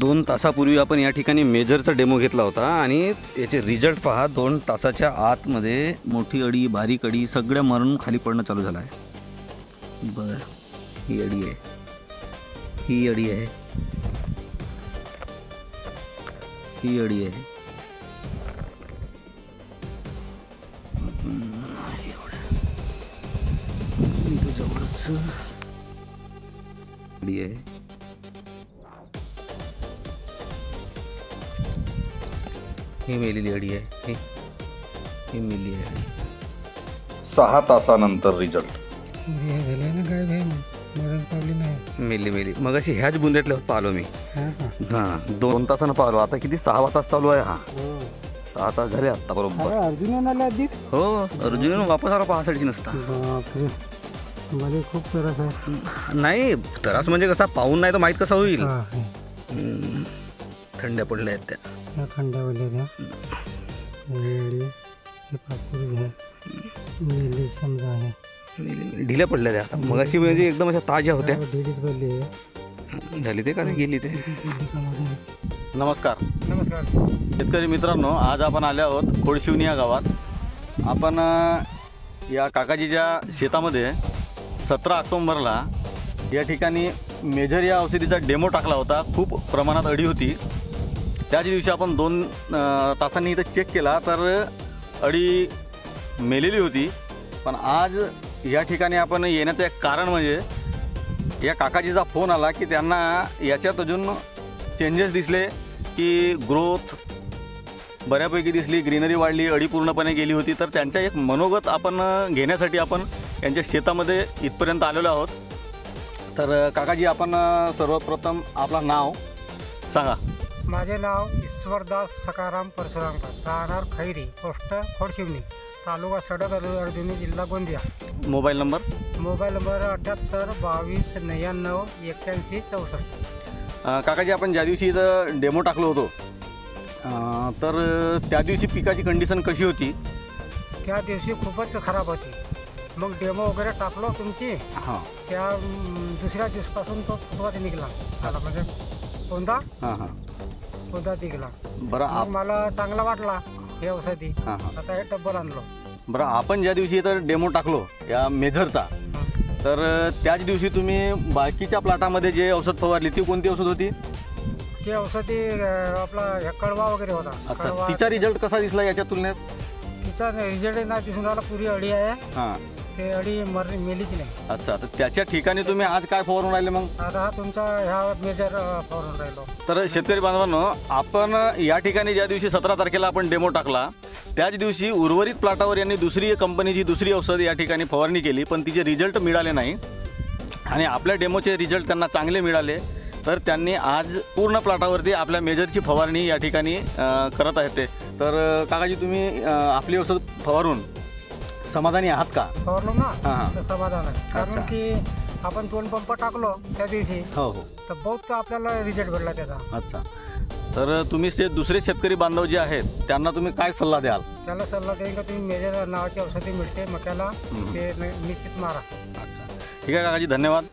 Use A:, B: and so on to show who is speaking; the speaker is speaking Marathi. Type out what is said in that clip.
A: 2 तासापूर्वी आपण या ठिकाणी मेजरचा डेमो घेतला होता आणि याचे रिझल्ट पहा. 2 तासाच्या आतमध्ये मोठी अडी, बारीक अडी सगळ्या मरून खाली पडणं चालू झालं आहे. बरं, ही अडी आहे, ही अडी आहे, ही अडी आहे. जवळच अडी आहे. ही मेलेली अडी आहे, ही मेली आहे.
B: 6 तासानंतर रिझल्ट
A: मेली मग अशी ह्याच बुंद्यातल्या पाहिलो मी. हां, 2 तासानं पाहिलो. आता किती 6 तास चालू आहे. हा 6 तास झाले आता बरोबर. हो, अर्जुन वापस आला पाहासाठी नसता.
C: खूप त्रास आहे.
A: नाही त्रास म्हणजे कसा, पाहून नाही तर माहीत कसा होईल. थंड्या पडल्या आहेत त्या,
C: थंड्या पडल्या
A: ढिल्या पडल्या त्या. आता मग अशी म्हणजे एकदम अशा ताज्या होत्या. झाली ते का गेली ते. नमस्कार
C: नमस्कार
A: शेतकरी मित्रांनो, आज आपण आले आहोत खोडशिवणी या गावात. आपण या काकाजीच्या शेतामध्ये 17 ऑक्टोंबरला या ठिकाणी मेजर या औषधीचा डेमो टाकला होता. खूप प्रमाणात अडी होती. त्याच दिवशी आपण 2 तासांनी इथं चेक केला तर अडी मेलेली होती. पण आज या ठिकाणी आपण येण्याचं एक कारण म्हणजे या काकाजीचा फोन आला की त्यांना याच्यात अजून चेंजेस दिसले, की ग्रोथ बऱ्यापैकी दिसली, ग्रीनरी वाढली, अडी पूर्णपणे गेली होती. तर त्यांचा एक मनोगत आपण घेण्यासाठी आपण यांच्या शेतामध्ये इथपर्यंत आलेलो आहोत. तर काकाजी, आपण सर्वप्रथम आपलं नाव सांगा.
C: माझे नाव ईश्वरदास सकाराम परशुरामकर, राहणार खैरी, पोस्ट खोडशिवणी, तालुका सडक, अर्जुनी, जिल्हा गोंदिया.
A: Mobile number
C: 78 22 99 81 64.
A: काकाजी, आपण ज्या दिवशी इथं डेमो टाकलो होतो तर त्या दिवशी पिकाची कंडिशन कशी होती?
C: त्या दिवशी खूपच खराब होती. मग डेमो वगैरे टाकलो तुमची.
A: हां,
C: त्या दुसऱ्या दिवसापासून तो फुटवाच निघाला मला, म्हणजे कोणता कोणता निघाला.
A: बरं,
C: मला चांगला वाटला हे औषधी.
A: हां.
C: आता हे डब्बल आणलो.
A: बरं, आपण ज्या दिवशी इथं डेमो टाकलो या मेजरचा, तर त्याच दिवशी तुम्ही बाकीच्या प्लॉटामध्ये जे औषध फवारली ती कोणती औषध होती?
C: ते औषधी आपला कडवा वगैरे होता.
A: अच्छा, तिचा रिझल्ट कसा दिसला याच्या तुलनेत?
C: तिचा रिझल्ट नाही दिसून राहिला. पुरी अडी आहे.
A: हां,
C: ते अडी मेलीच नाही.
A: अच्छा, तर त्याच्या ठिकाणी तुम्ही आज काय फवारून राहिले मग?
C: आता हा तुमचा ह्या मेजर फवारून राहिलो.
A: तर शेतकरी बांधवांनो, आपण या ठिकाणी ज्या दिवशी 17 तारखेला आपण डेमो टाकला त्याच दिवशी उर्वरित प्लॉटावर यांनी दुसरी कंपनीची दुसरी औषध या ठिकाणी फवारणी केली, पण तिचे रिझल्ट मिळाले नाही. आणि आपल्या डेमोचे रिझल्ट त्यांना चांगले मिळाले. तर त्यांनी आज पूर्ण प्लॉटावरती आपल्या मेजरची फवारणी या ठिकाणी करत आहेत ते. तर काकाजी, तुम्ही आपली औषध फवारून समाधानी आहात का?
C: फवारलो ना.
A: हां.
C: तर समाधान आहे. कारण की आपण 2 पंप टाकलो त्या दिवशी.
A: हो,
C: तर बहुत आपल्याला रिझल्ट भेटला त्याचा.
A: अच्छा. तर तुम्ही दुसरे शेतकरी बांधव जे आहेत त्यांना तुम्ही काय सल्ला द्याल?
C: त्याला सल्ला देईन का तुम्ही मेजर नावाची औषधी मिळते मक्याला, ते निश्चित मारा.
A: अच्छा, ठीक आहे काकाजी, धन्यवाद.